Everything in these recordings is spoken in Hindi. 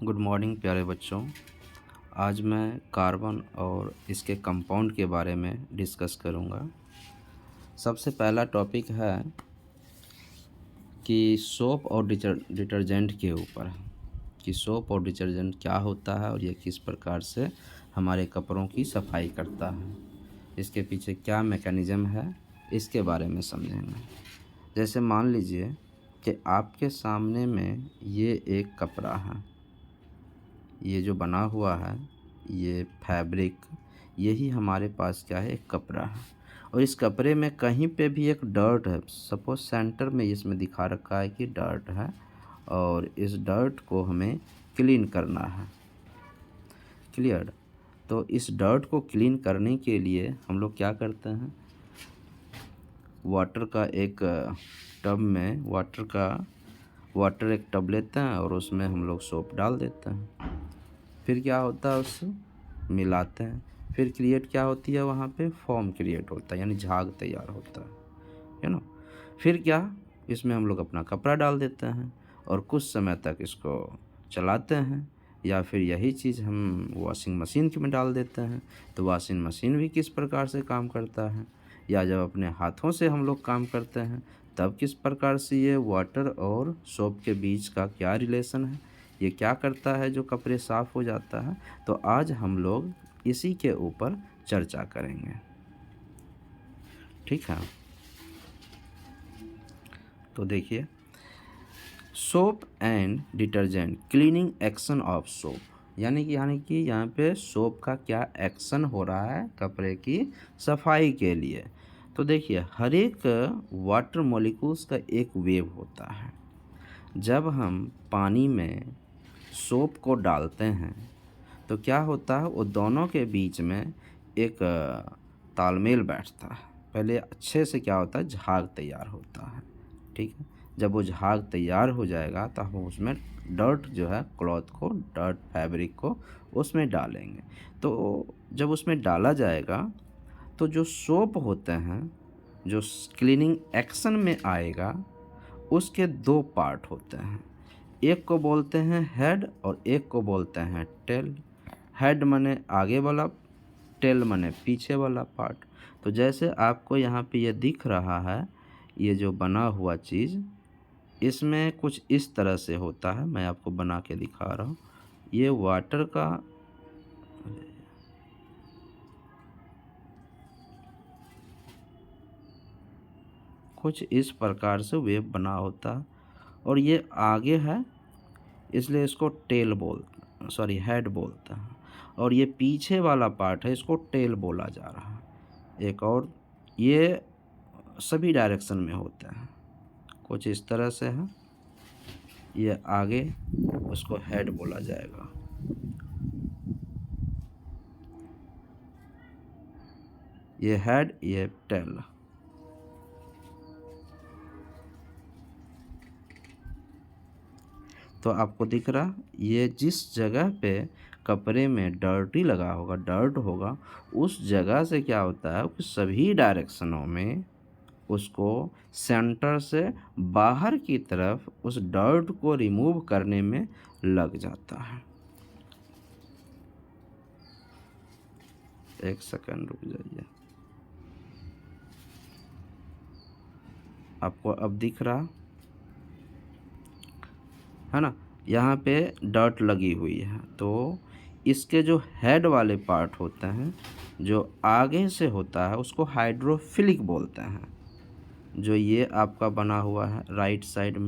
गुड मॉर्निंग प्यारे बच्चों। आज मैं कार्बन और इसके कंपाउंड के बारे में डिस्कस करूंगा। सबसे पहला टॉपिक है कि सोप और डिटर्जेंट के ऊपर कि सोप और डिटर्जेंट क्या होता है और ये किस प्रकार से हमारे कपड़ों की सफाई करता है, इसके पीछे क्या मैकेनिज़्म है, इसके बारे में समझेंगे। जैसे मान लीजिए कि आपके सामने में ये एक कपड़ा है, ये जो बना हुआ है ये फैब्रिक, यही हमारे पास क्या है, एक कपड़ा है। और इस कपड़े में कहीं पे भी एक डर्ट है, सपोज सेंटर में इसमें दिखा रखा है कि डर्ट है, और इस डर्ट को हमें क्लीन करना है। क्लियर? तो इस डर्ट को क्लीन करने के लिए हम लोग क्या करते हैं, वाटर एक टब लेते हैं और उसमें हम लोग सोप डाल देते हैं। फिर क्या होता है, उससे मिलाते हैं। फिर क्रिएट क्या होती है, वहाँ पे फॉर्म क्रिएट होता है, यानी झाग तैयार होता है ना। फिर क्या, इसमें हम लोग अपना कपड़ा डाल देते हैं और कुछ समय तक इसको चलाते हैं, या फिर यही चीज़ हम वॉशिंग मशीन में डाल देते हैं। तो वॉशिंग मशीन भी किस प्रकार से काम करता है, या जब अपने हाथों से हम लोग काम करते हैं तब किस प्रकार से ये वाटर और सोप के बीच का क्या रिलेशन है, ये क्या करता है जो कपड़े साफ़ हो जाता है। तो आज हम लोग इसी के ऊपर चर्चा करेंगे, ठीक है। तो देखिए, soap and detergent cleaning action of soap, यानी कि यहाँ पे सोप का क्या एक्शन हो रहा है कपड़े की सफाई के लिए। तो देखिए, हर एक वाटर मॉलिक्यूल्स का एक वेव होता है। जब हम पानी में सोप को डालते हैं तो क्या होता है, वो दोनों के बीच में एक तालमेल बैठता है। पहले अच्छे से क्या होता है, झाग तैयार होता है, ठीक है। जब वो झाग तैयार हो जाएगा तो हम उसमें डर्ट जो है, क्लॉथ को, डर्ट फैब्रिक को उसमें डालेंगे। तो जब उसमें डाला जाएगा तो जो सोप होते हैं, जो क्लीनिंग एक्शन में आएगा, उसके दो पार्ट होते हैं। एक को बोलते हैं हेड और एक को बोलते हैं टेल। हेड माने आगे वाला, टेल माने पीछे वाला पार्ट। तो जैसे आपको यहाँ पे ये दिख रहा है, ये जो बना हुआ चीज़, इसमें कुछ इस तरह से होता है। मैं आपको बना के दिखा रहा हूँ। ये वाटर का कुछ इस प्रकार से वेव बना होता है, और ये आगे है इसलिए इसको हेड बोलते हैं, और ये पीछे वाला पार्ट है, इसको टेल बोला जा रहा है। एक और, ये सभी डायरेक्शन में होते हैं, कुछ इस तरह से है, ये आगे, उसको हेड बोला जाएगा। ये हेड, ये टेल। तो आपको दिख रहा, ये जिस जगह पे कपड़े में डर्ट होगा, उस जगह से क्या होता है कि सभी डायरेक्शनों में उसको सेंटर से बाहर की तरफ उस डर्ट को रिमूव करने में लग जाता है। एक सेकंड रुक जाइए, आपको अब दिख रहा है ना, यहाँ पे डर्ट लगी हुई है। तो इसके जो हेड वाले पार्ट होते हैं, जो आगे से होता है, उसको हाइड्रोफिलिक बोलते हैं। जो ये आपका बना हुआ है राइट साइड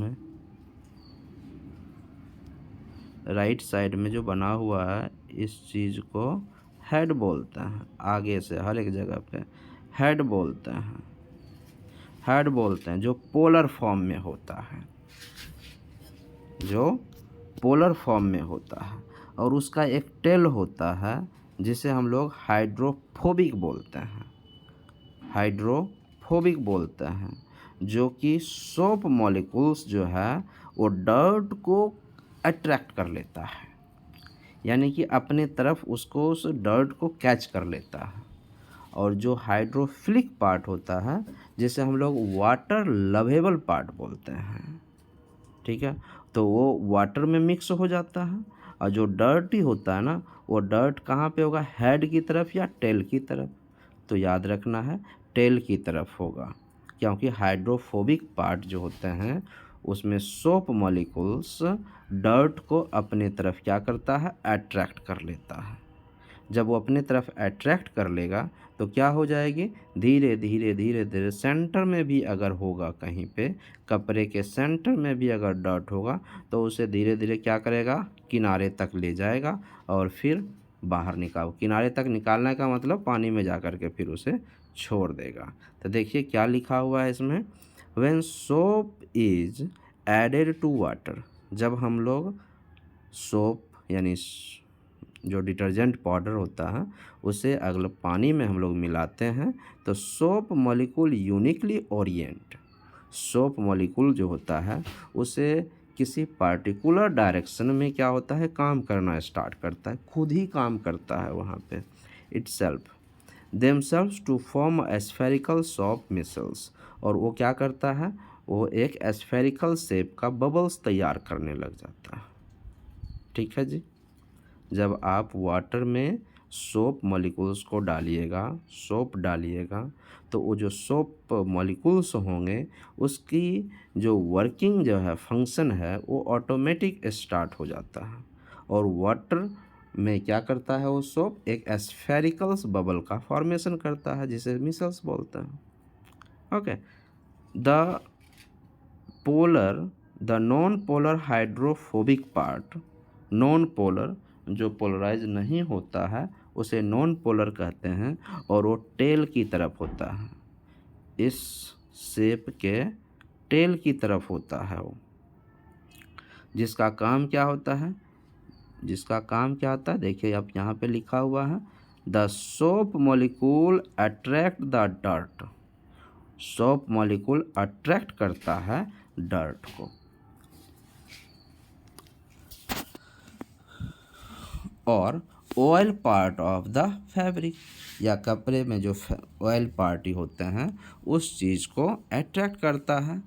में जो बना हुआ है, इस चीज़ को हेड बोलते हैं। आगे से हर एक जगह पे हेड बोलते हैं, जो पोलर फॉर्म में होता है, और उसका एक टेल होता है जिसे हम लोग हाइड्रोफोबिक बोलते हैं, जो कि सोप मॉलिक्यूल्स जो है वो डर्ट को अट्रैक्ट कर लेता है, यानी कि अपने तरफ उसको, उस डर्ट को कैच कर लेता है। और जो हाइड्रोफिलिक पार्ट होता है, जिसे हम लोग वाटर लवेबल पार्ट बोलते हैं, ठीक है, तो वो वाटर में मिक्स हो जाता है और जो डर्टी होता है ना, वो डर्ट कहाँ पे होगा, हेड की तरफ या टेल की तरफ। तो याद रखना है टेल की तरफ होगा, क्योंकि हाइड्रोफोबिक पार्ट जो होते हैं उसमें सोप मॉलिक्यूल्स डर्ट को अपने तरफ क्या करता है, अट्रैक्ट कर लेता है। जब वो अपने तरफ अट्रैक्ट कर लेगा तो क्या हो जाएगी, धीरे धीरे धीरे धीरे सेंटर में भी अगर होगा, कहीं पे कपड़े के सेंटर में भी अगर डर्ट होगा तो उसे धीरे धीरे क्या करेगा, किनारे तक ले जाएगा और फिर बाहर निकाल, किनारे तक निकालने का मतलब पानी में जा कर के फिर उसे छोड़ देगा। तो देखिए क्या लिखा हुआ है इसमें, when soap is added to water, जब हम लोग सोप यानी जो डिटर्जेंट पाउडर होता है उसे अगर पानी में हम लोग मिलाते हैं तो soap molecule uniquely Orient, soap molecule जो होता है उसे किसी पार्टिकुलर डायरेक्शन में क्या होता है, काम करना स्टार्ट करता है, खुद ही काम करता है वहाँ पे, itself themselves to form spherical soap micelles, और वो क्या करता है, वो एक स्फेरिकल शेप का बबल्स तैयार करने लग जाता है। ठीक है जी। जब आप वाटर में सोप मॉलिक्यूल्स को डालिएगा, सोप डालिएगा, तो वो जो सोप मॉलिक्यूल्स होंगे उसकी जो वर्किंग जो है, फंक्शन है, वो ऑटोमेटिक स्टार्ट हो जाता है। और वाटर में क्या करता है, वो सोप एक स्फेरिकल्स बबल का फॉर्मेशन करता है जिसे मिसल्स बोलते हैं। Okay, the polar the non polar hydrophobic part, non polar जो पोलराइज नहीं होता है उसे नॉन पोलर कहते हैं, और वो टेल की तरफ होता है, इस शेप के टेल की तरफ होता है वो, जिसका काम क्या होता है, जिसका काम क्या होता है, देखिए आप यहाँ पे लिखा हुआ है, the soap molecule attract the dirt, soap molecule attract करता है डर्ट को। और oil part of the fabric, या कपड़े में जो ऑयल पार्टी होते हैं उस चीज़ को अट्रैक्ट करता है,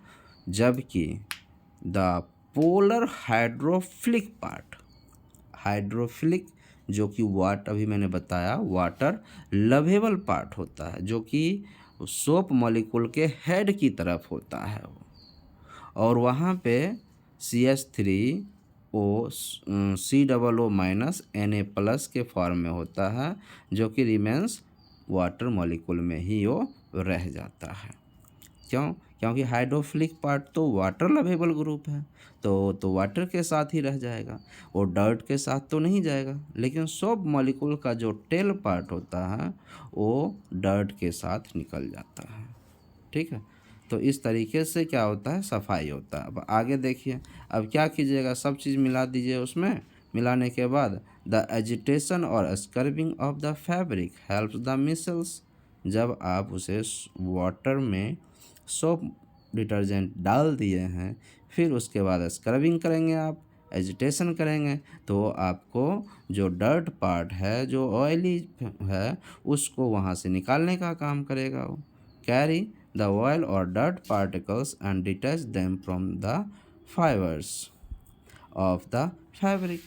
जबकि the polar hydrophilic part, hydrophilic जो कि वाटर, अभी मैंने बताया वाटर लवेबल पार्ट होता है, जो कि सोप मॉलिक्यूल के हेड की तरफ होता है वो, और वहाँ पे CH3O COO- Na+ के फॉर्म में होता है, जो कि रिमेंस वाटर मॉलिक्यूल में ही वो रह जाता है। क्यों, क्योंकि हाइड्रोफिलिक पार्ट तो वाटर लवेबल ग्रुप है, तो वाटर के साथ ही रह जाएगा, वो डर्ट के साथ तो नहीं जाएगा। लेकिन सोप मॉलिक्यूल का जो टेल पार्ट होता है वो डर्ट के साथ निकल जाता है। ठीक है, तो इस तरीके से क्या होता है, सफाई होता है। अब आगे देखिए, अब क्या कीजिएगा, सब चीज़ मिला दीजिए उसमें, मिलाने के बाद द एजिटेशन और scrubbing of the fabric helps the micelles, जब आप उसे वाटर में सोप डिटर्जेंट डाल दिए हैं, फिर उसके बाद स्क्रबिंग करेंगे, आप एजिटेशन करेंगे, तो आपको जो डर्ट पार्ट है, जो ऑयली है, उसको वहाँ से निकालने का काम करेगा वो, carry the oil or dirt particles and detach them from the fibers of the fabric,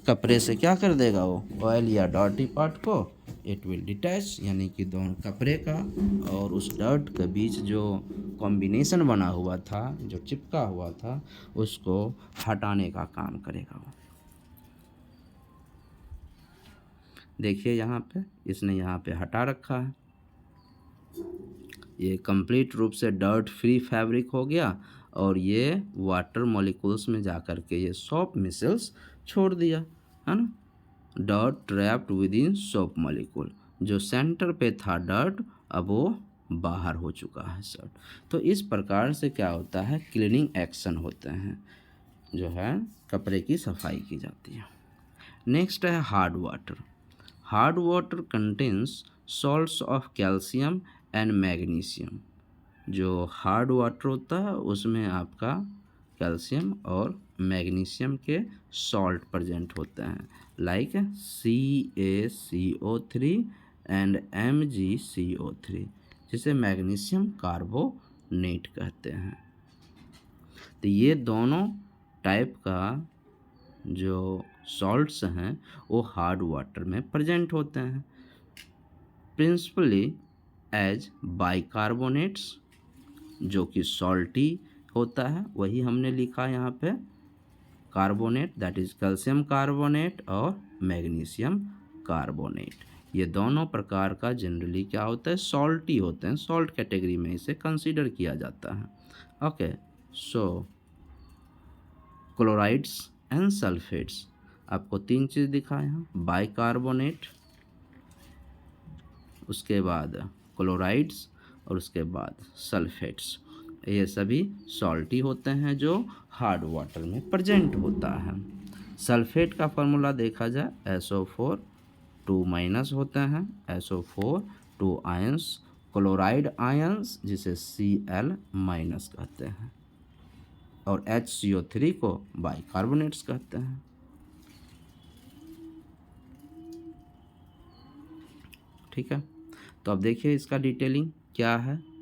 कपड़े से क्या कर देगा वो, ऑयल या डर्टी पार्ट को इट विल डिटैच, यानी कि दोनों कपड़े का और उस डर्ट के बीच जो कॉम्बिनेशन बना हुआ था, जो चिपका हुआ था, उसको हटाने का काम करेगा वो। देखिए यहाँ पे इसने यहाँ पे हटा रखा है, ये कंप्लीट रूप से डर्ट फ्री फैब्रिक हो गया, और ये वाटर मॉलिक्यूल्स में जा कर के ये सोप मिसल्स छोड़ दिया, है ना। Dirt trapped with in soap molecule, जो सेंटर पे था डर्ट, अब वो बाहर हो चुका है सर। तो इस प्रकार से क्या होता है, क्लीनिंग एक्शन होते हैं, जो है कपड़े की सफाई की जाती है। नेक्स्ट है hard water. Hard water contains salts of calcium and magnesium, जो हार्ड वाटर होता है उसमें आपका कैल्शियम और मैग्नीशियम के सॉल्ट प्रेजेंट होते हैं, लाइक CaCO3 एंड MgCO3, जिसे मैग्नीशियम कार्बोनेट कहते हैं। तो ये दोनों टाइप का जो सॉल्ट्स हैं वो हार्ड वाटर में प्रेजेंट होते हैं, प्रिंसिपली एज बाइकार्बोनेट्स, जो कि सॉल्टी होता है, वही हमने लिखा यहाँ पे carbonate, that is calcium carbonate और मैग्नीशियम कार्बोनेट। ये दोनों प्रकार का जनरली क्या होता है, सॉल्टी होते हैं, सॉल्ट कैटेगरी में इसे कंसीडर किया जाता है। Okay, so chlorides and sulphates, आपको तीन चीज़ दिखा यहाँ, बाइकार्बोनेट, उसके बाद क्लोराइड्स और उसके बाद सल्फेट्स। ये सभी सॉल्टी होते हैं जो हार्ड वाटर में प्रेजेंट होता है। सल्फेट का फॉर्मूला देखा जाए SO4 2- होते हैं, SO4 2 आयंस, क्लोराइड आयंस जिसे Cl- कहते हैं, और HCO3 को बाइकार्बोनेट्स कहते हैं। ठीक है, तो अब देखिए इसका डिटेलिंग क्या है।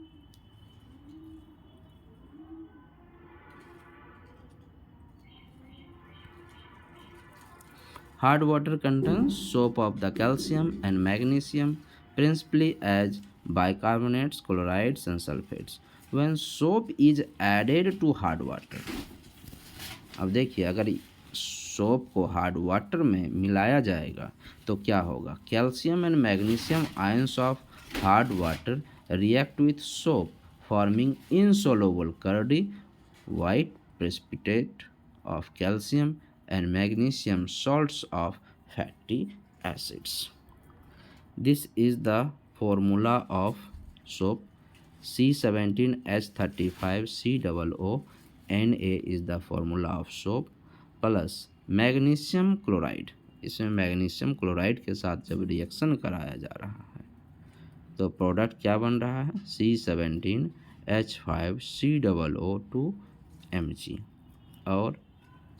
Hard water contains soap of the calcium and magnesium principally as bicarbonates, chlorides and sulfates. When soap is added to hard water, अब देखिए अगर सोप को हार्ड वाटर में मिलाया जाएगा तो क्या होगा, calcium and magnesium ions of hard water react with soap forming insoluble curdy white precipitate of calcium and magnesium salts of fatty acids. This is the formula of soap. C17H35COO Na is the formula of soap plus magnesium chloride, इसमें मैग्नीशियम क्लोराइड के साथ जब रिएक्शन कराया जा रहा है तो प्रोडक्ट क्या बन रहा है, C17H5COO2 Mg, और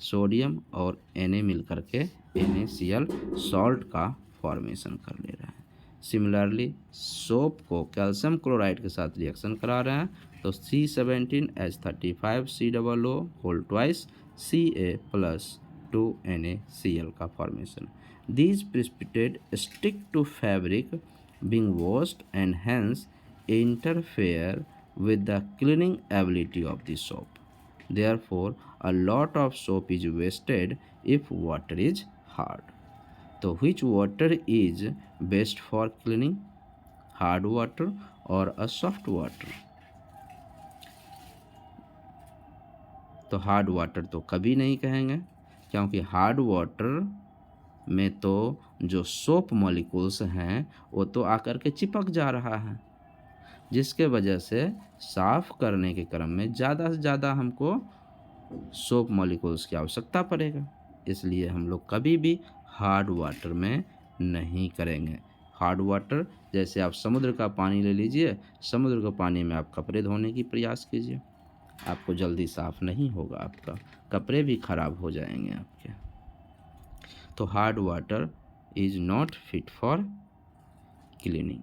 सोडियम और Na मिल करके NaCl सॉल्ट का फॉर्मेशन कर ले रहा है। सिमिलरली सोप को कैल्शियम क्लोराइड के साथ रिएक्शन करा रहे हैं तो C17H35COO whole twice Ca plus 2 NaCl का formation. These precipitate stick to fabric being washed and hence interfere with the cleaning ability of the soap. Therefore, a lot of soap is wasted if water is hard. So, which water is best for cleaning? Hard water or a soft water? तो हार्ड वाटर तो कभी नहीं कहेंगे, क्योंकि हार्ड वाटर में तो जो सोप मॉलिक्यूल्स हैं वो तो आकर के चिपक जा रहा है, जिसके वजह से साफ़ करने के क्रम में ज़्यादा से ज़्यादा हमको सोप मॉलिक्यूल्स की आवश्यकता पड़ेगा। इसलिए हम लोग कभी भी हार्ड वाटर में नहीं करेंगे। हार्ड वाटर जैसे आप समुद्र का पानी ले लीजिए, समुद्र के पानी में आप कपड़े धोने की प्रयास कीजिए, आपको जल्दी साफ़ नहीं होगा, आपका कपड़े भी ख़राब हो जाएंगे आपके। तो hard water is not fit for cleaning.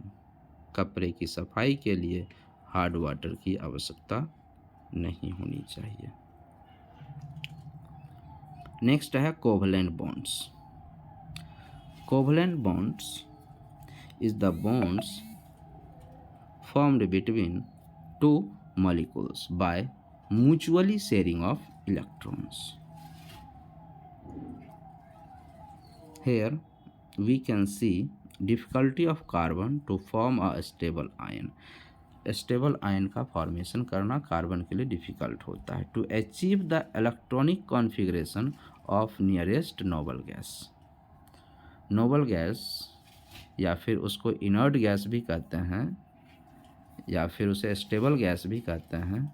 कपड़े की सफाई के लिए हार्ड वाटर की आवश्यकता नहीं होनी चाहिए। नेक्स्ट है covalent bonds. Covalent bonds is the bonds formed between two molecules by mutually sharing of electrons. Here we can see difficulty of carbon to form a stable ion. Stable ion का फॉर्मेशन करना कार्बन के लिए डिफ़िकल्ट होता है। To achieve the electronic configuration of nearest noble gas. Noble gas या फिर उसको इनर्ट गैस भी कहते हैं या फिर उसे स्टेबल गैस भी कहते हैं,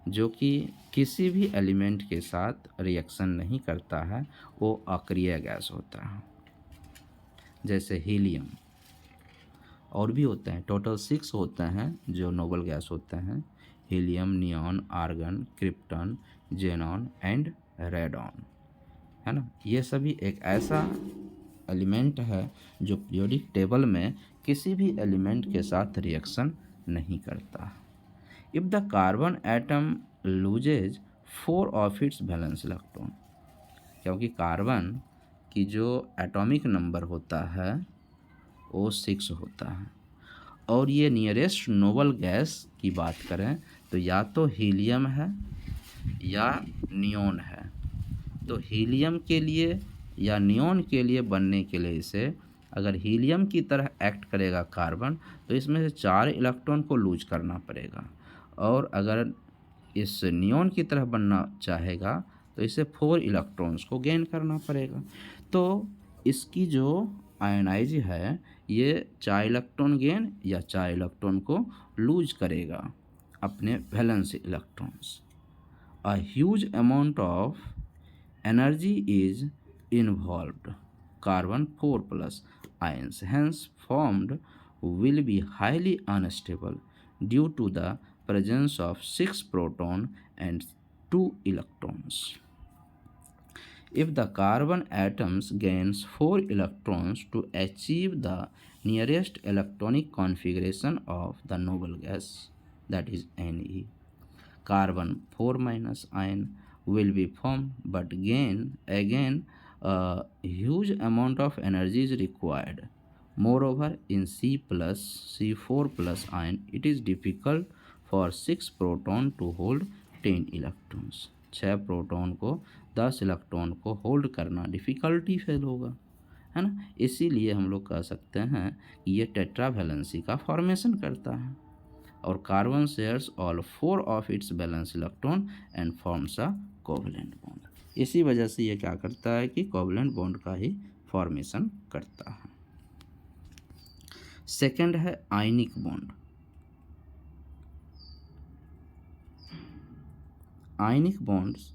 जो कि किसी भी एलिमेंट के साथ रिएक्शन नहीं करता है, वो अक्रिय गैस होता है। जैसे हीलियम, और भी होते हैं, टोटल 6 होते हैं जो नोबल गैस होते हैं, helium, neon, argon, krypton, xenon and radon, है ना। ये सभी एक ऐसा एलिमेंट है जो पीरियोडिक टेबल में किसी भी एलिमेंट के साथ रिएक्शन नहीं करता। If the carbon atom loses 4 of its valence electron, क्योंकि कार्बन की जो एटॉमिक नंबर होता है वो 6 होता है। और ये नियरेस्ट नोबल गैस की बात करें तो या तो हीलियम है या नियोन है। तो हीलियम के लिए या नियोन के लिए बनने के लिए इसे अगर हीलियम की तरह एक्ट करेगा कार्बन तो इसमें से 4 इलेक्ट्रॉन को लूज करना पड़ेगा, और अगर इस नियोन की तरह बनना चाहेगा तो इसे 4 इलेक्ट्रॉन्स को गेन करना पड़ेगा। तो इसकी जो आयनाइज है ये 4 इलेक्ट्रॉन गेन या 4 इलेक्ट्रॉन को लूज करेगा अपने valence electrons. A huge amount of energy is involved. Carbon 4 plus ions hence formed will be highly unstable due to the presence of 6 proton and 2 electrons. If the carbon atoms gains 4 electrons to achieve the nearest electronic configuration of the noble gas, that is Ne, carbon 4 minus ion will be formed, but again a huge amount of energy is required. Moreover, in C4 plus ion it is difficult for 6 proton to hold 10 electrons. 6 proton को 10 इलेक्ट्रॉन को होल्ड करना डिफ़िकल्टी फेल होगा, है ना। इसीलिए हम लोग कह सकते हैं कि ये टेट्रा वैलेंसी का फॉर्मेशन करता है, और carbon shares all 4 of its balance electron and forms a covalent bond. इसी वजह से ये क्या करता है कि कोवलेंट बॉन्ड का ही फॉर्मेशन करता है। सेकंड है ionic bond. Ionic bonds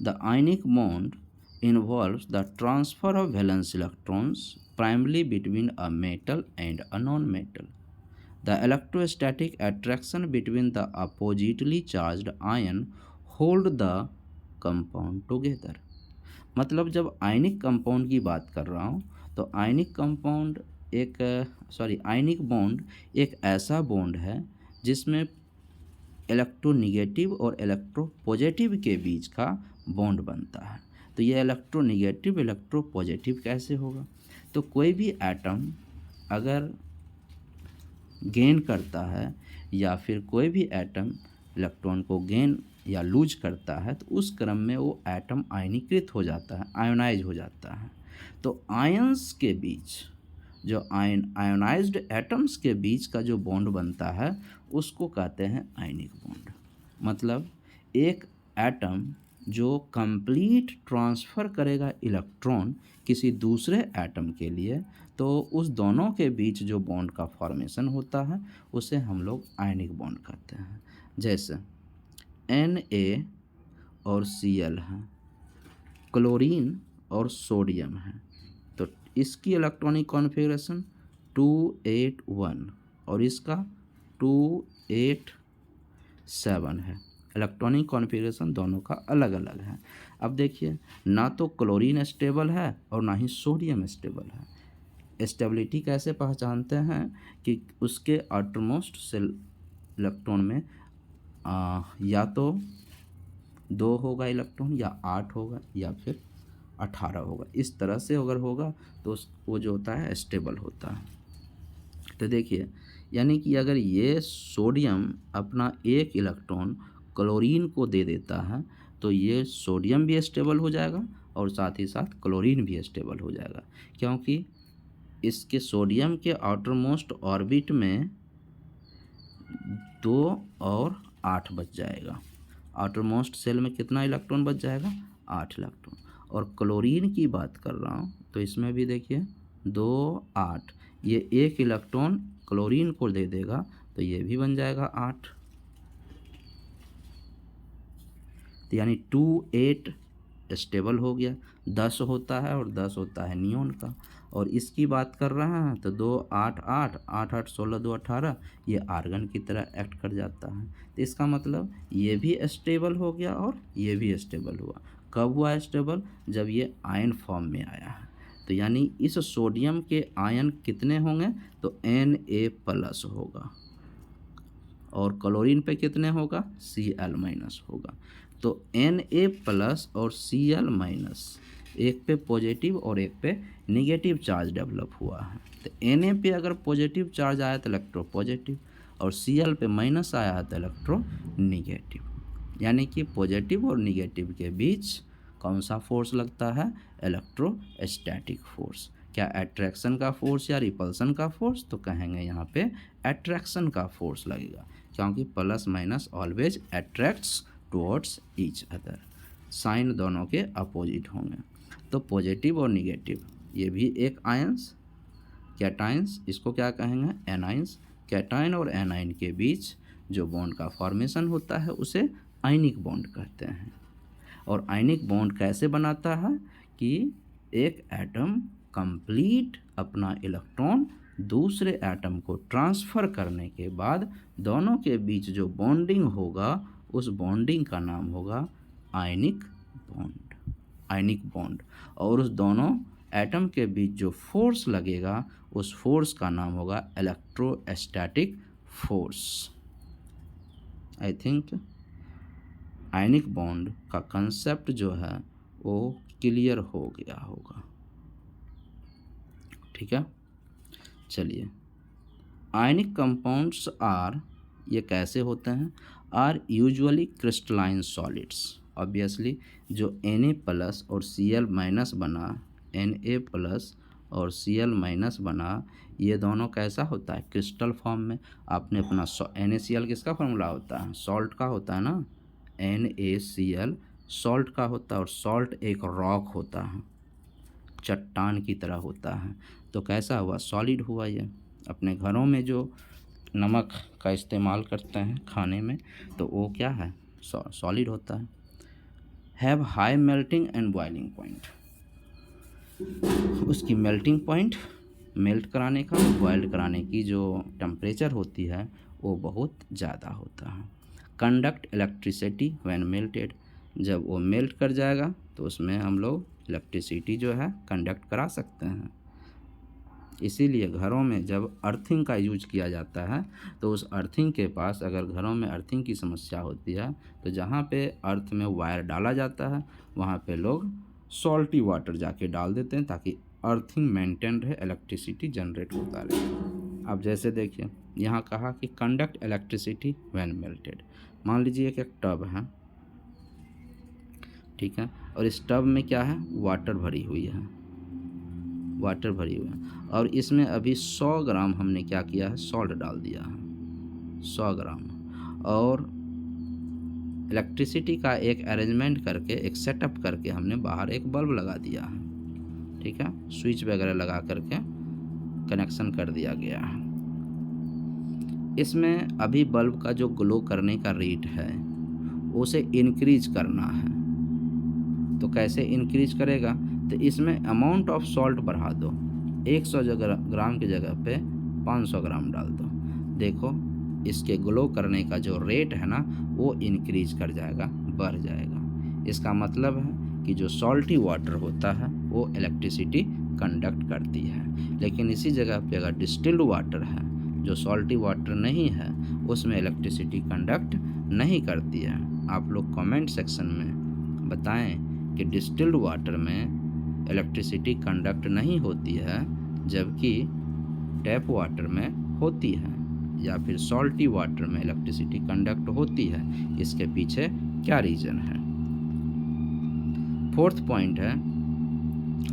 The ionic bond involves the transfer of valence electrons primarily between a metal and a non-metal. The electrostatic attraction between the oppositely charged ion hold the compound together. मतलब जब आयनिक कंपाउंड की बात कर रहा हूँ तो आयनिक बॉन्ड एक ऐसा बॉन्ड है जिसमें इलेक्ट्रोनिगेटिव और इलेक्ट्रोपॉजिटिव के बीच का बॉन्ड बनता है। तो ये इलेक्ट्रोनिगेटिव इलेक्ट्रोपॉजिटिव कैसे होगा? तो कोई भी एटम अगर गेन करता है या फिर कोई भी एटम इलेक्ट्रॉन को गेन या लूज करता है तो उस क्रम में वो एटम आयनीकृत हो जाता है, आयोनाइज हो जाता है। तो आयंस के बीच जो आयोनाइज्ड एटम्स के बीच का जो बॉन्ड बनता है उसको कहते हैं आयनिक बॉन्ड। मतलब एक एटम जो कंप्लीट ट्रांसफ़र करेगा इलेक्ट्रॉन किसी दूसरे एटम के लिए तो उस दोनों के बीच जो बॉन्ड का फॉर्मेशन होता है उसे हम लोग आयनिक बॉन्ड कहते हैं। जैसे Na और Cl है, क्लोरीन और सोडियम है, तो इसकी इलेक्ट्रॉनिक कॉन्फ़िगरेशन 281 और इसका 287 है। इलेक्ट्रॉनिक कॉन्फ़िगरेशन दोनों का अलग अलग है। अब देखिए, ना तो क्लोरीन स्टेबल है और ना ही सोडियम स्टेबल है। स्टेबिलिटी कैसे पहचानते हैं कि उसके आउटरमोस्ट सेल इलेक्ट्रॉन में या तो 2 होगा इलेक्ट्रॉन या 8 होगा या फिर 18 होगा। इस तरह से अगर होगा तो वो जो होता है स्टेबल होता है। तो देखिए, यानी कि अगर ये सोडियम अपना 1 इलेक्ट्रॉन क्लोरीन को दे देता है तो ये सोडियम भी स्टेबल हो जाएगा और साथ ही साथ क्लोरीन भी स्टेबल हो जाएगा, क्योंकि इसके सोडियम के आउटरमोस्ट ऑर्बिट में 2 और 8 बच जाएगा। आउटरमोस्ट सेल में कितना इलेक्ट्रॉन बच जाएगा? 8 इलेक्ट्रॉन। और क्लोरीन की बात कर रहा हूँ तो इसमें भी देखिए 2 8, ये 1 इलेक्ट्रॉन क्लोरीन को दे देगा तो ये भी बन जाएगा 8। तो यानी 2 8 स्टेबल हो गया। 10 होता है और 10 होता है नियोन का। और इसकी बात कर रहे हैं तो 2 8 8 8 8 16 2 18, ये आर्गन की तरह एक्ट कर जाता है। तो इसका मतलब ये भी स्टेबल हो गया और ये भी स्टेबल हुआ। कब हुआ स्टेबल? जब ये आयन फॉर्म में आया है। तो यानी इस सोडियम के आयन कितने होंगे? तो Na+ होगा। और क्लोरीन पे कितने होगा, Cl- होगा। तो Na+ और Cl- एक पे पॉजिटिव और एक पे निगेटिव चार्ज डेवलप हुआ है। तो Na पे अगर पॉजिटिव चार्ज आया तो इलेक्ट्रो पॉजिटिव, और Cl पे माइनस आया है तो इलेक्ट्रो निगेटिव। यानी कि पॉजिटिव और निगेटिव के बीच कौन सा फोर्स लगता है, इलेक्ट्रोस्टैटिक फोर्स। क्या अट्रैक्शन का फोर्स या रिपल्सन का फोर्स, तो कहेंगे यहाँ पे अट्रैक्शन का फोर्स लगेगा, क्योंकि plus minus always attracts towards each other, sign दोनों के अपोजिट होंगे। तो पॉजिटिव और निगेटिव ये भी एक आयंस, कैटाइंस, इसको क्या कहेंगे, एनाइंस। कैटाइन और एनाइन के बीच जो बॉन्ड का फॉर्मेशन होता है उसे आयनिक बॉन्ड कहते हैं। और आयनिक बॉन्ड कैसे बनाता है कि एक एटम कंप्लीट अपना इलेक्ट्रॉन दूसरे एटम को ट्रांसफ़र करने के बाद दोनों के बीच जो बॉन्डिंग होगा उस बॉन्डिंग का नाम होगा आयनिक बॉन्ड, आयनिक बॉन्ड। और उस दोनों एटम के बीच जो फोर्स लगेगा उस फोर्स का नाम होगा electrostatic force. I think ionic bond का कंसेप्ट जो है वो क्लियर हो गया होगा, ठीक है। चलिए, आयनिक कंपाउंड्स आर, ये कैसे होते हैं, are usually crystalline solids. Obviously जो Na+ और Cl- बना, Na+ और Cl- बना, ये दोनों कैसा होता है, क्रिस्टल फॉर्म में। आपने अपना NaCl किसका फॉर्मूला होता है, सॉल्ट का होता है ना, NaCl सॉल्ट का होता है, और सॉल्ट एक रॉक होता है, चट्टान की तरह होता है। तो कैसा हुआ, सॉलिड हुआ। ये अपने घरों में जो नमक का इस्तेमाल करते हैं खाने में, तो वो क्या है, सॉलिड होता है। Have high melting and boiling point, उसकी मेल्टिंग पॉइंट, मेल्ट कराने का, बॉइल्ड कराने की जो टेम्परेचर होती है वो बहुत ज़्यादा होता है। कंडक्ट इलेक्ट्रिसिटी व्हेन मेल्टेड, जब वो मेल्ट कर जाएगा तो उसमें हम लोग इलेक्ट्रिसिटी जो है कंडक्ट करा सकते हैं। इसीलिए घरों में जब अर्थिंग का यूज किया जाता है तो उस अर्थिंग के पास, अगर घरों में अर्थिंग की समस्या होती है तो जहाँ पे अर्थ में वायर डाला जाता है वहाँ पे लोग सॉल्टी वाटर जाके डाल देते हैं ताकि अर्थिंग मेंटेन रहे, इलेक्ट्रिसिटी जनरेट होता रहे। अब जैसे देखिए यहाँ कहा कि कंडक्ट इलेक्ट्रिसिटी व्हेन मेल्टेड। मान लीजिए कि एक टब है, ठीक है, और इस टब में क्या है, वाटर भरी हुई है, वाटर भरी हुई है, और इसमें अभी 100 ग्राम हमने क्या किया है, सॉल्ट डाल दिया है, 100 ग्राम। और इलेक्ट्रिसिटी का एक अरेंजमेंट करके, एक सेटअप करके हमने बाहर एक बल्ब लगा दिया है, ठीक है, स्विच वगैरह लगा करके कनेक्शन कर दिया गया है। इसमें अभी बल्ब का जो ग्लो करने का रेट है उसे इंक्रीज करना है। तो कैसे इंक्रीज करेगा, तो इसमें अमाउंट ऑफ सॉल्ट बढ़ा दो, 100 ग्राम की जगह पे 500 ग्राम डाल दो। देखो इसके ग्लो करने का जो रेट है ना वो इंक्रीज कर जाएगा, बढ़ जाएगा। इसका मतलब है कि जो सॉल्टी वाटर होता है वो इलेक्ट्रिसिटी कंडक्ट करती है, लेकिन इसी जगह पे अगर डिस्टिल्ड वाटर है जो सॉल्टी वाटर नहीं है उसमें इलेक्ट्रिसिटी कंडक्ट नहीं करती है। आप लोग कमेंट सेक्शन में बताएं कि डिस्टिल्ड वाटर में इलेक्ट्रिसिटी कंडक्ट नहीं होती है जबकि टैप वाटर में होती है, या फिर सॉल्टी वाटर में इलेक्ट्रिसिटी कंडक्ट होती है, इसके पीछे क्या रीज़न है। फोर्थ पॉइंट है,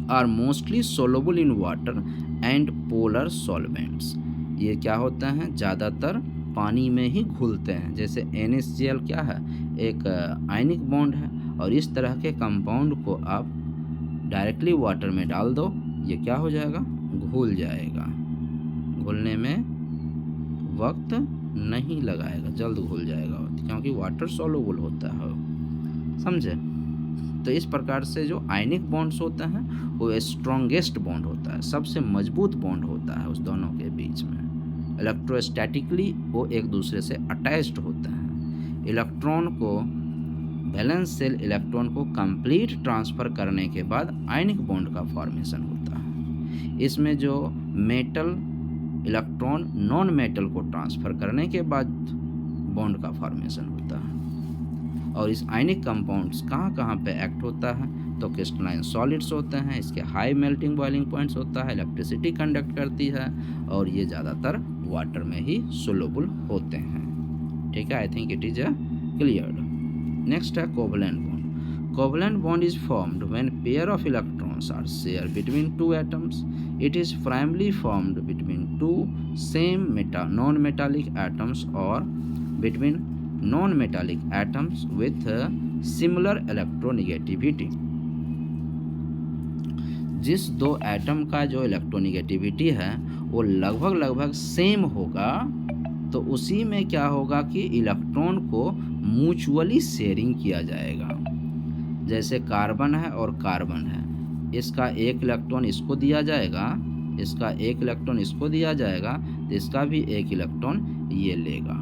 are mostly soluble in water and polar solvents. ये क्या होते हैं, ज़्यादातर पानी में ही घुलते हैं। जैसे NaCl क्या है, एक आयनिक बॉन्ड है, और इस तरह के कंपाउंड को आप डायरेक्टली वाटर में डाल दो, ये क्या हो जाएगा, घुल जाएगा। घुलने में वक्त नहीं लगाएगा, जल्द घुल जाएगा, क्योंकि वाटर सोलुबल होता है, समझे। तो इस प्रकार से जो आयनिक बॉन्ड्स होते हैं वो स्ट्रॉन्गेस्ट बॉन्ड होता है, सबसे मजबूत बॉन्ड होता है उस दोनों के बीच में। इलेक्ट्रोस्टैटिकली वो एक दूसरे से अटैच्ड होते हैं। इलेक्ट्रॉन को, वैलेंस सेल इलेक्ट्रॉन को कंप्लीट ट्रांसफ़र करने के बाद आयनिक बॉन्ड का फॉर्मेशन होता है। इसमें जो मेटल इलेक्ट्रॉन नॉन मेटल को ट्रांसफ़र करने के बाद बॉन्ड का फॉर्मेशन होता है। और इस आयनिक कंपाउंड्स कहाँ कहाँ पे एक्ट होता है, तो क्रिस्टलाइन सॉलिड्स होते हैं, इसके हाई मेल्टिंग बॉइलिंग पॉइंट्स होता है, इलेक्ट्रिसिटी कंडक्ट करती है, और ये ज़्यादातर वाटर में ही सोलुबल होते हैं। ठीक है, I think it is cleared. Next है covalent bond. Covalent bond is formed when pair of electrons are share between two atoms. It is primarily formed between two same non-metallic atoms or between non-metallic atoms with similar electronegativity. जिस दो एटम का जो इलेक्ट्रोनिगेटिविटी है वो लगभग सेम होगा, तो उसी में क्या होगा कि इलेक्ट्रॉन को म्यूचुअली शेयरिंग किया जाएगा। जैसे कार्बन है और कार्बन है, इसका एक इलेक्ट्रॉन इसको दिया जाएगा, इसका एक इलेक्ट्रॉन इसको दिया जाएगा, तो इसका भी एक इलेक्ट्रॉन ये लेगा,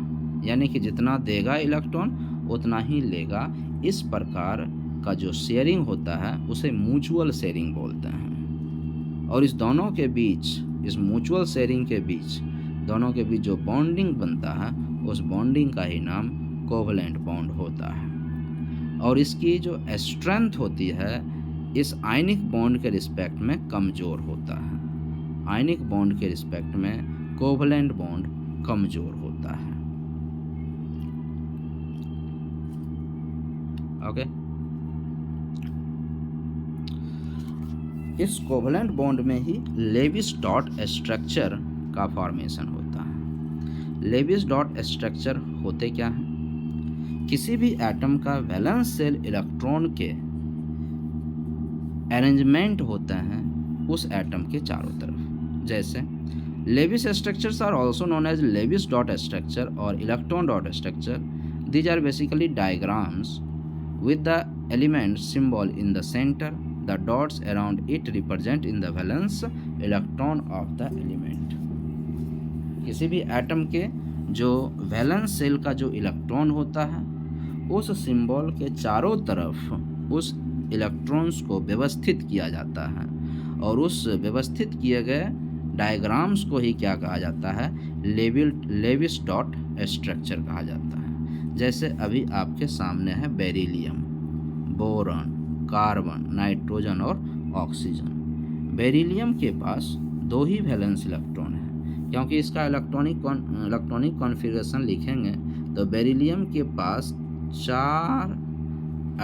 यानी कि जितना देगा इलेक्ट्रॉन उतना ही लेगा। इस प्रकार का जो शेयरिंग होता है उसे म्यूचुअल शेयरिंग बोलते हैं। और इस दोनों के बीच, इस म्यूचुअल शेयरिंग के बीच, दोनों के बीच जो बॉन्डिंग बनता है उस बॉन्डिंग का ही नाम कोवलेंट बॉन्ड होता है। और इसकी जो स्ट्रेंथ होती है इस आयनिक बॉन्ड के रिस्पेक्ट में कमज़ोर होता है। आयनिक बॉन्ड के रिस्पेक्ट में कोवलेंट बॉन्ड कमज़ोर होता है। ओके, इस कोवलेंट बॉन्ड में ही लेविस डॉट स्ट्रक्चर का फॉर्मेशन होता है। लेविस डॉट स्ट्रक्चर होते क्या हैं? किसी भी एटम का वैलेंस सेल इलेक्ट्रॉन के अरेंजमेंट होते हैं उस एटम के चारों तरफ। जैसे Lewis structures are also known as Lewis dot structure और electron dot structure. These are basically diagrams with the element symbol in the center. The dots around it represent in the valence electron of the element. किसी भी एटम के जो वैलेंस सेल का जो इलेक्ट्रॉन होता है उस सिंबल के चारों तरफ उस इलेक्ट्रॉन्स को व्यवस्थित किया जाता है, और उस व्यवस्थित किए गए डायग्राम्स को ही क्या कहा जाता है? लेविस डॉट स्ट्रक्चर कहा जाता है। जैसे अभी आपके सामने है बेरिलियम, बोरॉन, कार्बन, नाइट्रोजन और ऑक्सीजन। बेरिलियम के पास दो ही वैलेंस इलेक्ट्रॉन है, क्योंकि इसका इलेक्ट्रॉनिक कॉन्फ़िगरेशन लिखेंगे तो बेरिलियम के पास 4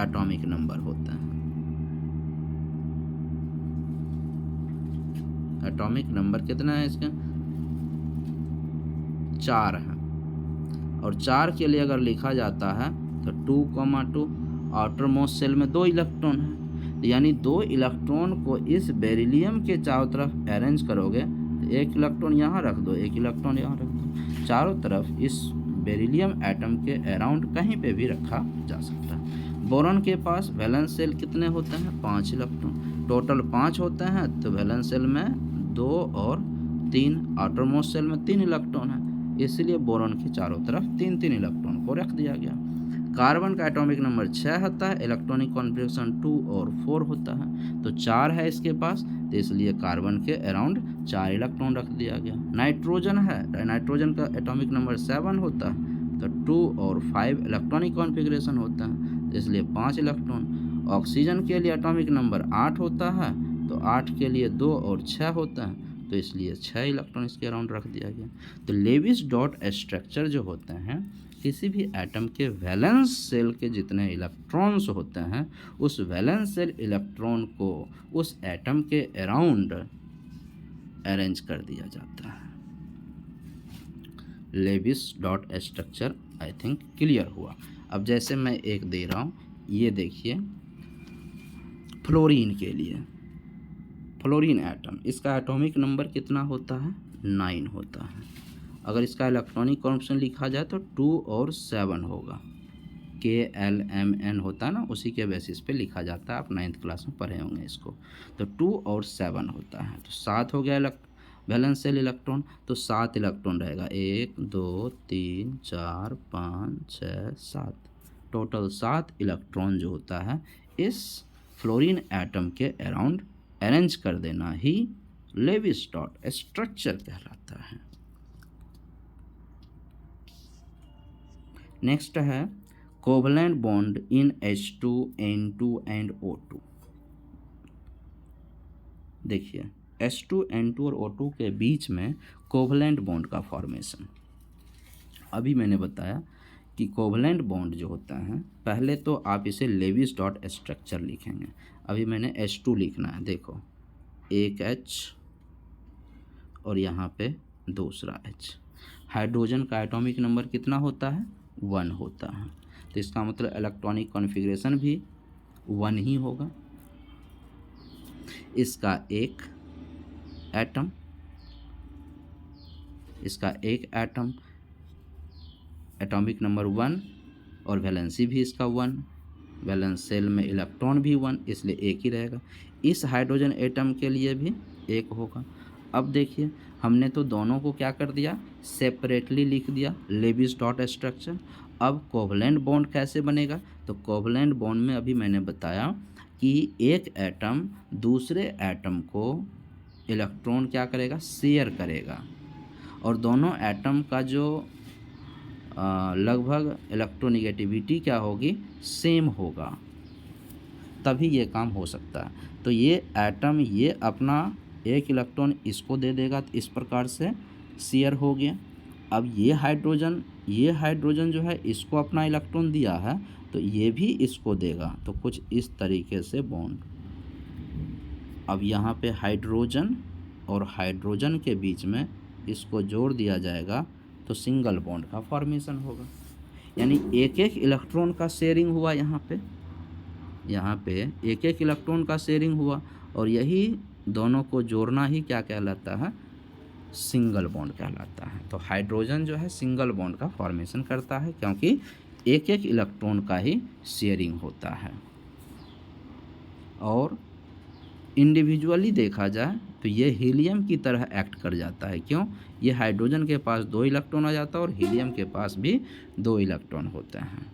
एटॉमिक नंबर होते हैं। एटॉमिक नंबर कितना है इसका? 4 है। और 4 के लिए अगर लिखा जाता है तो 2,2 आउटर मोस्ट सेल में 2 इलेक्ट्रॉन है, यानी 2 इलेक्ट्रॉन को इस बेरिलियम के चारों तरफ अरेंज करोगे तो 1 इलेक्ट्रॉन यहाँ रख दो, 1 इलेक्ट्रॉन यहाँ रख दो, चारों तरफ इस बेरिलियम एटम के अराउंड कहीं पे भी रखा जा सकता है। बोरॉन के पास वैलेंस सेल कितने होते हैं? 5 इलेक्ट्रॉन, टोटल 5 होते हैं, तो वैलेंस सेल में 2 और 3, आउटर मोस्ट सेल में 3 इलेक्ट्रॉन है, इसलिए बोरॉन के चारों तरफ 3 इलेक्ट्रॉन को रख दिया गया। कार्बन का एटॉमिक नंबर 6 होता है, इलेक्ट्रॉनिक कॉन्फ़िगरेशन 2 और 4 होता है, तो 4 है इसके पास, तो इसलिए कार्बन के अराउंड 4 इलेक्ट्रॉन रख दिया गया। नाइट्रोजन है, नाइट्रोजन का एटॉमिक नंबर 7 होता है, तो 2 और 5 इलेक्ट्रॉनिक कॉन्फ़िगरेशन होता है, तो इसलिए 5 इलेक्ट्रॉन। ऑक्सीजन के लिए एटॉमिक नंबर 8 होता है, तो 8 के लिए 2 और 6 होता है, तो इसलिए 6 इलेक्ट्रॉन इसके अराउंड रख दिया गया। तो लेविस डॉट स्ट्रक्चर जो होते हैं किसी भी एटम के वैलेंस सेल के जितने इलेक्ट्रॉन्स होते हैं उस वैलेंस सेल इलेक्ट्रॉन को उस एटम के अराउंड अरेंज कर दिया जाता है। Lewis dot structure I think clear हुआ। अब जैसे मैं एक दे रहा हूँ, ये देखिए फ्लोरीन के लिए, फ्लोरीन एटम, इसका एटॉमिक नंबर कितना होता है? 9 होता है। अगर इसका इलेक्ट्रॉनिक कॉन्फ़िगरेशन लिखा जाए तो 2 और 7 होगा, KLMN होता है ना, उसी के बेसिस पे लिखा जाता है, आप 9th क्लास में पढ़े होंगे इसको। तो 2 और 7 होता है, तो 7 हो गया वैलेंस सेल इलेक्ट्रॉन, तो 7 इलेक्ट्रॉन रहेगा, 1 2 3 4 5 6 7, टोटल 7 इलेक्ट्रॉन जो होता है इस फ्लोरीन एटम के अराउंड अरेंज कर देना ही लेविस डॉट स्ट्रक्चर कहलाता है। नेक्स्ट है covalent bond in H2N2 and O2। देखिए H2N2 और O2 के बीच में कोवलेंट बॉन्ड का फॉर्मेशन। अभी मैंने बताया कि कोवलेंट बॉन्ड जो होता है, पहले तो आप इसे लेविस डॉट स्ट्रक्चर लिखेंगे। अभी मैंने H2 लिखना है, देखो एक H और यहाँ पे दूसरा H। हाइड्रोजन का एटॉमिक नंबर कितना होता है? 1 होता है। तो इसका मतलब इलेक्ट्रॉनिक कॉन्फ़िगरेशन भी 1 ही होगा। इसका एक एटम एटॉमिक नंबर 1 और वैलेंसी भी इसका 1, वैलेंस सेल में इलेक्ट्रॉन भी 1, इसलिए एक ही रहेगा। इस हाइड्रोजन एटम के लिए भी एक होगा। अब देखिए हमने तो दोनों को क्या कर दिया, सेपरेटली लिख दिया, लेविस डॉट स्ट्रक्चर। अब कोवलेंट बॉन्ड कैसे बनेगा? तो कोवलेंट बॉन्ड में अभी मैंने बताया कि एक एटम दूसरे एटम को इलेक्ट्रॉन क्या करेगा, शेयर करेगा, और दोनों एटम का जो लगभग इलेक्ट्रोनिगेटिविटी क्या होगी, सेम होगा, तभी ये काम हो सकता है। तो ये एटम ये अपना एक इलेक्ट्रॉन इसको दे देगा, तो इस प्रकार से शेयर हो गया। अब ये हाइड्रोजन जो है इसको अपना इलेक्ट्रॉन दिया है, तो ये भी इसको देगा, तो कुछ इस तरीके से बॉन्ड। अब यहाँ पे हाइड्रोजन और हाइड्रोजन के बीच में इसको जोड़ दिया जाएगा, तो सिंगल बॉन्ड का फॉर्मेशन होगा। यानी एक एक इलेक्ट्रॉन का शेयरिंग हुआ, यहाँ पे एक एक इलेक्ट्रॉन का शेयरिंग हुआ, और यही दोनों को जोड़ना ही क्या कहलाता है, सिंगल बॉन्ड कहलाता है। तो हाइड्रोजन जो है सिंगल बॉन्ड का फॉर्मेशन करता है, क्योंकि एक एक इलेक्ट्रॉन का ही शेयरिंग होता है। और इंडिविजुअली देखा जाए तो ये हीलियम की तरह एक्ट कर जाता है। क्यों? ये हाइड्रोजन के पास 2 इलेक्ट्रॉन आ जाता है और हीलियम के पास भी 2 इलेक्ट्रॉन होते हैं,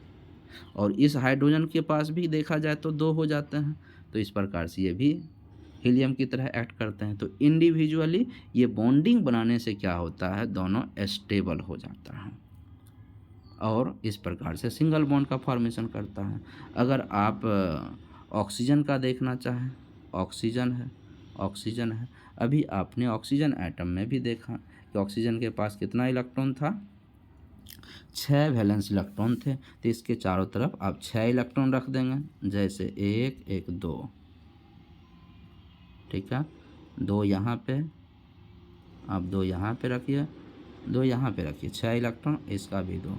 और इस हाइड्रोजन के पास भी देखा जाए तो 2 हो जाते हैं। तो इस प्रकार से ये भी हीलियम की तरह एक्ट करते हैं। तो इंडिविजुअली ये बॉन्डिंग बनाने से क्या होता है, दोनों स्टेबल हो जाता है, और इस प्रकार से सिंगल बॉन्ड का फॉर्मेशन करता है। अगर आप ऑक्सीजन का देखना चाहें, ऑक्सीजन है। अभी आपने ऑक्सीजन एटम में भी देखा कि ऑक्सीजन के पास कितना इलेक्ट्रॉन था, 6 वैलेंस इलेक्ट्रॉन थे। तो इसके चारों तरफ आप 6 इलेक्ट्रॉन रख देंगे, जैसे 1 1 2, ठीक है। 2 यहाँ पे, आप 2 यहाँ पे रखिए, 2 यहाँ पे रखिए, 6 इलेक्ट्रॉन, इसका भी 2,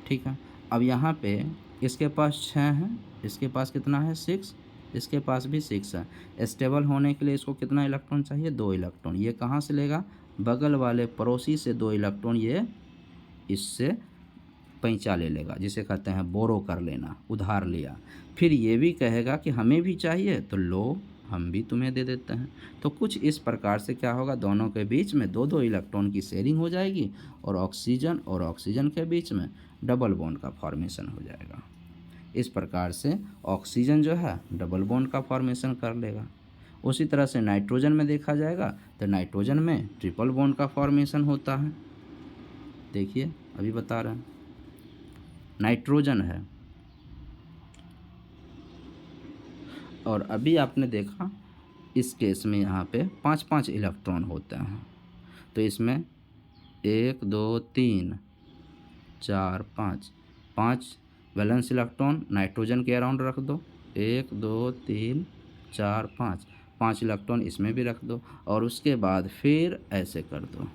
ठीक है। अब यहाँ पे इसके पास 6 है, इसके पास कितना है, 6, इसके पास भी 6 है। स्टेबल होने के लिए इसको कितना इलेक्ट्रॉन चाहिए, 2 इलेक्ट्रॉन। ये कहाँ से लेगा, बगल वाले पड़ोसी से 2 इलेक्ट्रॉन ये इससे पैंचा ले लेगा, जिसे कहते हैं बोरो कर लेना, उधार लिया। फिर ये भी कहेगा कि हमें भी चाहिए, तो लो हम भी तुम्हें दे देते हैं। तो कुछ इस प्रकार से क्या होगा, दोनों के बीच में 2 2 इलेक्ट्रॉन की शेयरिंग हो जाएगी, और ऑक्सीजन के बीच में डबल बॉन्ड का फॉर्मेशन हो जाएगा। इस प्रकार से ऑक्सीजन जो है डबल बॉन्ड का फॉर्मेशन कर लेगा। उसी तरह से नाइट्रोजन में देखा जाएगा तो नाइट्रोजन में ट्रिपल बॉन्ड का फॉर्मेशन होता है। देखिए अभी बता रहे हैं, नाइट्रोजन है, और अभी आपने देखा इस केस में यहाँ पे 5 5 इलेक्ट्रॉन होते हैं। तो इसमें 1 2 3 4 5 5 वैलेंस इलेक्ट्रॉन नाइट्रोजन के अराउंड रख दो, 1 2 3 4 5 5 इलेक्ट्रॉन इसमें भी रख दो, और उसके बाद फिर ऐसे कर दो।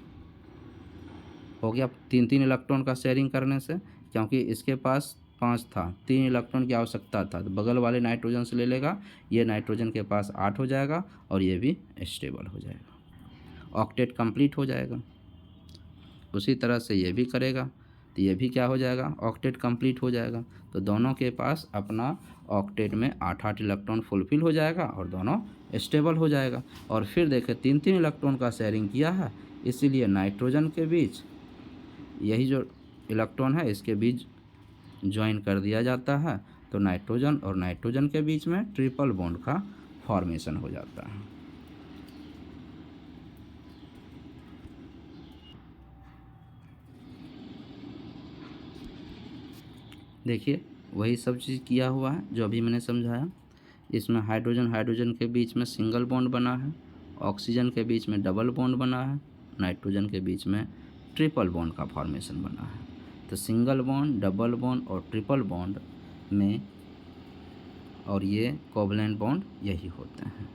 हो गया 3 3 इलेक्ट्रॉन का शेयरिंग करने से, क्योंकि इसके पास 5 था, 3 इलेक्ट्रॉन की आवश्यकता था, तो बगल वाले नाइट्रोजन से ले लेगा, ये नाइट्रोजन के पास 8 हो जाएगा, और ये भी स्टेबल हो जाएगा, ऑक्टेट कंप्लीट हो जाएगा। उसी तरह से ये भी करेगा, तो ये भी क्या हो जाएगा, ऑक्टेट कंप्लीट हो जाएगा। तो दोनों के पास अपना ऑक्टेट में 8 8 इलेक्ट्रॉन फुलफिल हो जाएगा, और दोनों स्टेबल हो जाएगा। और फिर देखें 3 3 इलेक्ट्रॉन का शेयरिंग किया है, इसीलिए नाइट्रोजन के बीच यही जो इलेक्ट्रॉन है इसके बीच ज्वाइन कर दिया जाता है, तो नाइट्रोजन और नाइट्रोजन के बीच में ट्रिपल बॉन्ड का फॉर्मेशन हो जाता है। देखिए वही सब चीज़ किया हुआ है जो अभी मैंने समझाया। इसमें हाइड्रोजन हाइड्रोजन के बीच में सिंगल बॉन्ड बना है, ऑक्सीजन के बीच में डबल बॉन्ड बना है, नाइट्रोजन के बीच में ट्रिपल बॉन्ड का फॉर्मेशन बना है। तो सिंगल बॉन्ड, डबल बॉन्ड और ट्रिपल बॉन्ड में और ये कोवलेंट बॉन्ड यही होते हैं।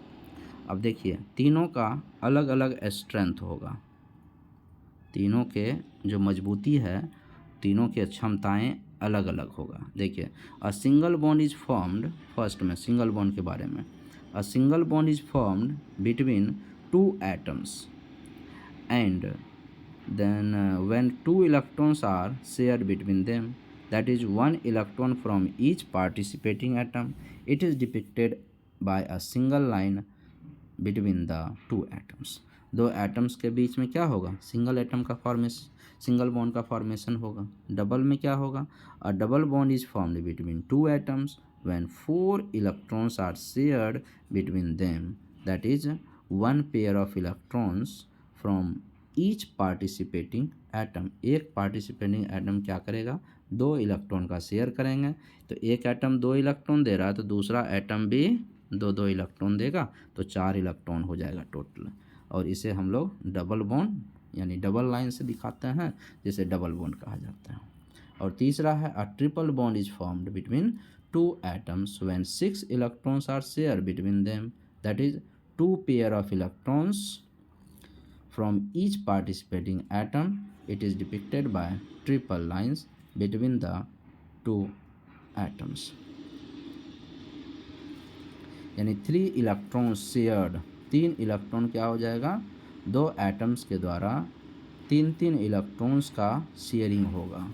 अब देखिए तीनों का अलग अलग स्ट्रेंथ होगा, तीनों के जो मजबूती है, तीनों की क्षमताएं अलग अलग होगा। देखिए a single bond is formed, first में सिंगल बॉन्ड के बारे में, a single bond is formed between two atoms and then when two electrons are shared between them, that is one electron from each participating atom, it is depicted by a single line between the two atoms। दो एटम्स के बीच में क्या होगा, सिंगल एटम का फॉर्मेशन, सिंगल बॉन्ड का फॉर्मेशन होगा। डबल में क्या होगा, अ double bond is formed between two atoms when four electrons are shared between them, that is one pair of electrons from each participating atom. एक पार्टिसिपेटिंग एटम क्या करेगा, दो इलेक्ट्रॉन का शेयर करेंगे। तो एक एटम दो इलेक्ट्रॉन दे रहा है तो दूसरा एटम भी दो दो इलेक्ट्रॉन देगा, तो चार इलेक्ट्रॉन हो जाएगा टोटल। और इसे हम लोग डबल बॉन्ड यानी डबल लाइन से दिखाते हैं, जिसे डबल बॉन्ड कहा जाता है। और तीसरा है a triple bond is formed between two atoms when six electrons are share between them, that is two pair of electrons from each participating atom, it is depicted by triple lines between the two atoms। यानी थ्री इलेक्ट्रॉन शेयर्ड, तीन इलेक्ट्रॉन क्या हो जाएगा, दो एटम्स के द्वारा तीन तीन इलेक्ट्रॉन्स का शेयरिंग होगा।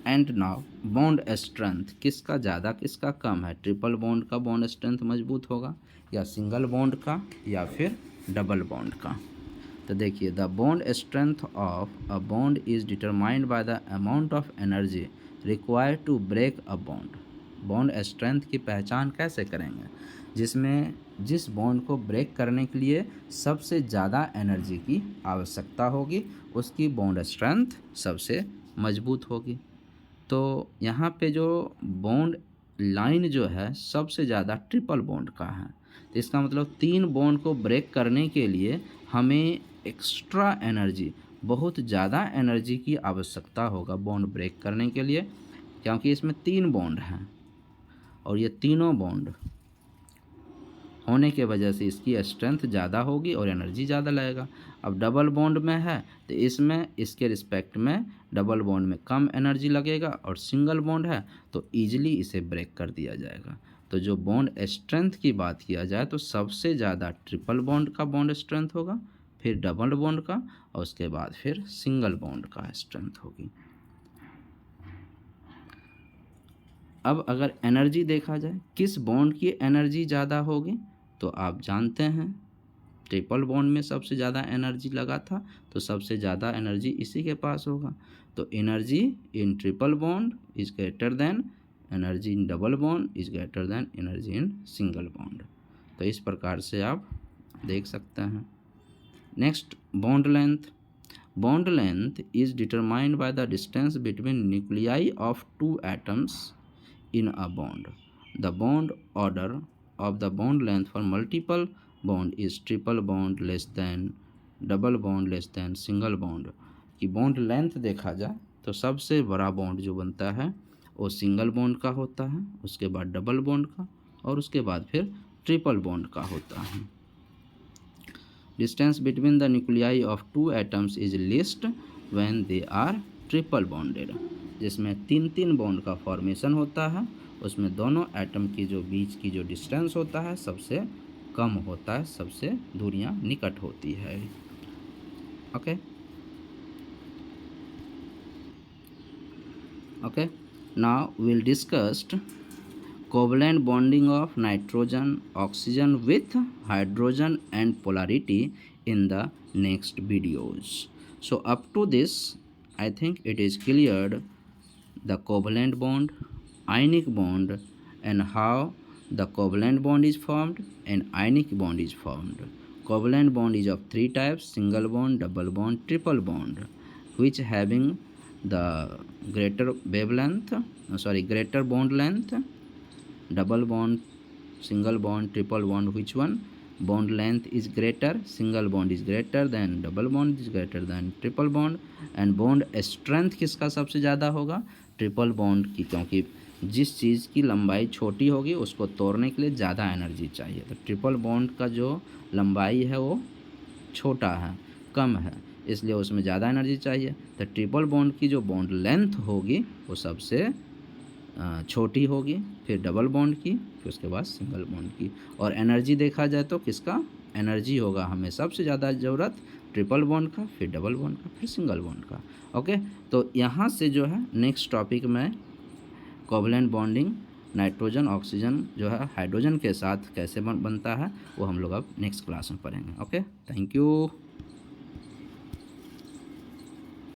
एंड नाउ बॉन्ड स्ट्रेंथ, किसका ज़्यादा किसका कम है, ट्रिपल बॉन्ड का बॉन्ड स्ट्रेंथ मजबूत होगा या सिंगल बॉन्ड का या फिर डबल बॉन्ड का। तो देखिए the bond strength of a bond is determined by the amount of energy required to break a bond. Bond strength की पहचान कैसे करेंगे, जिसमें जिस बॉन्ड को ब्रेक करने के लिए सबसे ज़्यादा एनर्जी की आवश्यकता होगी, उसकी बॉन्ड स्ट्रेंथ सबसे मजबूत होगी। तो यहाँ पे जो बॉन्ड लाइन जो है सबसे ज़्यादा ट्रिपल बॉन्ड का है। तो इसका मतलब तीन बॉन्ड को ब्रेक करने के लिए हमें एक्स्ट्रा एनर्जी, बहुत ज़्यादा एनर्जी की आवश्यकता होगा बॉन्ड ब्रेक करने के लिए, क्योंकि इसमें तीन बॉन्ड हैं और ये तीनों बॉन्ड होने के वजह से इसकी स्ट्रेंथ ज़्यादा होगी और एनर्जी ज़्यादा लगेगा। अब डबल बॉन्ड में है तो इसमें इसके रिस्पेक्ट में डबल बॉन्ड में कम एनर्जी लगेगा, और सिंगल बॉन्ड है तो ईजिली इसे ब्रेक कर दिया जाएगा। तो जो बॉन्ड स्ट्रेंथ की बात किया जाए तो सबसे ज़्यादा ट्रिपल बॉन्ड का बॉन्ड स्ट्रेंथ होगा, फिर डबल बॉन्ड का, और उसके बाद फिर सिंगल बॉन्ड का स्ट्रेंथ होगी। अब अगर एनर्जी देखा जाए किस बॉन्ड की एनर्जी ज़्यादा होगी, तो आप जानते हैं ट्रिपल बॉन्ड में सबसे ज़्यादा एनर्जी लगा था, तो सबसे ज़्यादा एनर्जी इसी के पास होगा। तो energy in triple bond is greater than energy in double bond is greater than energy in single bond. तो इस प्रकार से आप देख सकते हैं। Next bond length. Bond length is determined by the distance between nuclei of two atoms in a bond। The bond order of the bond length for multiple bond is triple bond less than double bond less than single bond। कि बॉन्ड लेंथ देखा जाए तो सबसे बड़ा बॉन्ड जो बनता है वो सिंगल बॉन्ड का होता है, उसके बाद डबल बॉन्ड का, और उसके बाद फिर ट्रिपल बॉन्ड का होता है। Distance between the nuclei of two atoms is list when they R triple bonded, जिसमें तीन तीन बॉन्ड का फॉर्मेशन होता है, उसमें दोनों एटम की जो बीच की जो डिस्टेंस होता है सबसे कम होता है, सबसे दूरियां निकट होती है। Okay okay now will discussed covalent bonding of nitrogen oxygen with hydrogen and polarity in the next videos। So up to this I think it is cleared the covalent bond, ionic bond, and how the covalent bond is formed and ionic bond is formed। Covalent bond is of 3 types, single bond, double bond, triple bond, which having the greater wavelength, greater bond length. Double bond, single bond, triple bond, which one bond length is greater? Single bond is greater than double bond is greater than triple bond. and bond strength किसका सबसे ज़्यादा होगा? ट्रिपल बॉन्ड की, क्योंकि जिस चीज़ की लंबाई छोटी होगी उसको तोड़ने के लिए ज़्यादा एनर्जी चाहिए। तो ट्रिपल बॉन्ड का जो लंबाई है वो छोटा है, कम है, इसलिए उसमें ज़्यादा एनर्जी चाहिए। तो ट्रिपल बॉन्ड की जो बॉन्ड लेंथ होगी वो सबसे छोटी होगी, फिर डबल बॉन्ड की, फिर उसके बाद सिंगल बॉन्ड की। और एनर्जी देखा जाए तो किसका एनर्जी होगा हमें सबसे ज़्यादा ज़रूरत? ट्रिपल बॉन्ड का, फिर डबल बॉन्ड का, फिर सिंगल बॉन्ड का। ओके, तो यहाँ से जो है नेक्स्ट टॉपिक में कोवलेंट बॉन्डिंग नाइट्रोजन ऑक्सीजन जो है हाइड्रोजन के साथ कैसे बनता है वो हम लोग अब नेक्स्ट क्लास में पढ़ेंगे। Okay, thank you.